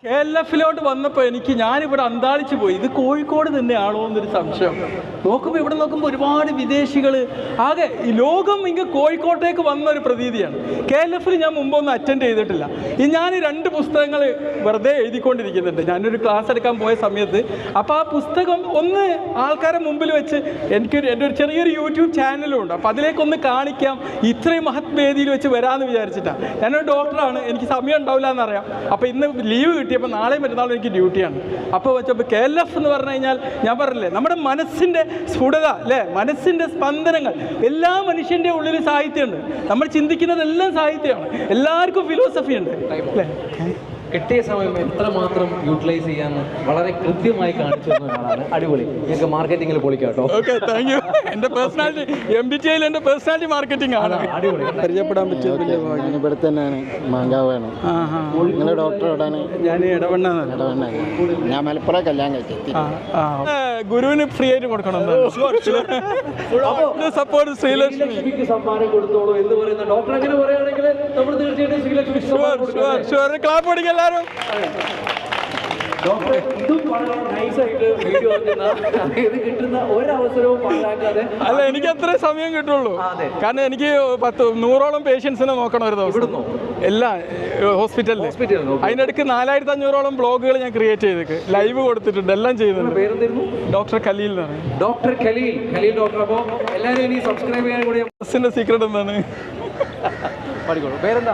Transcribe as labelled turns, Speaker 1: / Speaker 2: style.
Speaker 1: KLF-ലോട്ട് വന്നപ്പോൾ ഞാനിവിടെ അന്താളിച്ച് പോയി. ഇത് കോഴിക്കോട് തന്നെയാണോ എന്നൊരു സംശയം. ഇവിടെ നോക്കുമ്പോൾ ഒരുപാട് വിദേശികൾ, ആകെ ഈ ലോകം ഇങ്ങ് കോഴിക്കോട്ടേക്ക് വന്നൊരു പ്രതീതിയാണ്. KLF-ൽ ഞാൻ മുമ്പൊന്നും അറ്റൻഡ് ചെയ്തിട്ടില്ല. ഞാൻ 2 പുസ്തകങ്ങൾ വെറുതെ എഴുതിക്കൊണ്ടിരിക്കുന്നുണ്ട്. ഞാനൊരു ക്ലാസ് എടുക്കാൻ പോയ സമയത്ത്. അപ്പോൾ ആ പുസ്തകം ഒന്ന് ആൾക്കാരെ മുമ്പിൽ വെച്ച് എൻ്റെ ഒരു ചെറിയൊരു യൂട്യൂബ് ചാനലും ഉണ്ട്. അപ്പോൾ അതിലേക്കൊന്ന് കാണിക്കാം, ഇത്രയും മഹത് വേദിയിൽ വെച്ച് വരാമെന്ന് വിചാരിച്ചിട്ടാണ്. ഞാനൊരു ഡോക്ടറാണ്, എനിക്ക് സമയം ഉണ്ടാവില്ല എന്നറിയാം. അപ്പോൾ ഇന്ന് ലീവ് കിട്ടിയപ്പോൾ നാളെയും മറ്റന്നാളും എനിക്ക് ഡ്യൂട്ടിയാണ്. അപ്പോൾ വെച്ചപ്പോൾ KLF എന്ന് പറഞ്ഞു കഴിഞ്ഞാൽ ഞാൻ പറഞ്ഞില്ലേ, നമ്മുടെ മനസ്സിൻ്റെ സ്ഫുടത അല്ലേ, മനസ്സിൻ്റെ സ്പന്ദനങ്ങൾ. എല്ലാ മനുഷ്യൻ്റെ ഉള്ളിൽ സാഹിത്യമുണ്ട്. നമ്മൾ ചിന്തിക്കുന്നതെല്ലാം സാഹിത്യമാണ്. എല്ലാവർക്കും ഫിലോസഫി ഉണ്ട് അല്ലേ.
Speaker 2: കിട്ടിയ സമയം എത്രമാത്രം യൂട്ടിലൈസ് ചെയ്യാന്ന് വളരെ കൃത്യമായി കാണിച്ചു തന്നതാണ്. അടിപൊളി. നിങ്ങൾക്ക് മാർക്കറ്റിംഗിൽ പൊളിക്കാട്ടോ.
Speaker 1: Okay, thank you. എൻ്റെ പേഴ്സണാലിറ്റി MBTIയിൽ എൻ്റെ പേഴ്സണാലിറ്റി മാർക്കറ്റിംഗ് ആണ്.
Speaker 2: അടിപൊളി.
Speaker 1: പരിചയപ്പെടാൻ പറ്റിയ
Speaker 3: ഇവിടെ തന്നെയാണ് മാങ്കാവാണ്. നിങ്ങളെ ഡോക്ടർ എവിടെയാണ്?
Speaker 1: ഞാൻ ഇടവണ്ണ.
Speaker 3: ഞാൻ മലപ്പുറം കല്യാണം കഴിച്ചു.
Speaker 1: ഗുരുവിന് ഫ്രീ ആയിട്ട് കൊടുക്കണം. സപ്പോർട്ട് ശ്രീലക്ഷ്മി
Speaker 2: സമ്മാനം കൊടുത്തോളൂ എന്ന് പറയുന്ന ഡോക്ടർ അങ്ങനെ പറയുകയാണെങ്കിൽ നമ്മൾ തീർച്ചയായിട്ടും ശ്രീലക്ഷ്മി
Speaker 1: ക്ലാപ്പ് പഠിക്കാം എല്ലാവരും.
Speaker 2: ഡോക്ടർ ഇതും വളരെ നൈസായിട്ട് വീഡിയോ കിട്ടുന്ന ഒരവസരവും പാഴാക്കാതെ.
Speaker 1: അല്ല, എനിക്ക് അത്രേ സമയം കിട്ടുള്ളൂ. കാരണം എനിക്ക് 100-ഓളം പേഷ്യൻസിനെ നോക്കണം ഒരു ദിവസം. എല്ലാ ഹോസ്പിറ്റലിൽ. അതിനിടയ്ക്ക് 4500-ഓളം ബ്ലോഗുകൾ ഞാൻ ക്രിയേറ്റ് ചെയ്തേക്ക്, ലൈവ് കൊടുത്തിട്ടുണ്ട്, എല്ലാം ചെയ്യുന്നുണ്ട്.
Speaker 2: പേരെന്തായിരുന്നു?
Speaker 1: ഡോക്ടർ ഖലീൽ എന്നാണ്.
Speaker 2: Doctor Khalil doctor. അപ്പോൾ എല്ലാവരും ഇനി സബ്സ്ക്രൈബ് ചെയ്യാൻ കൂടി
Speaker 1: സീക്രട്ട് എന്താണ്?
Speaker 2: പഠിക്കോളൂ. പേരെന്താ?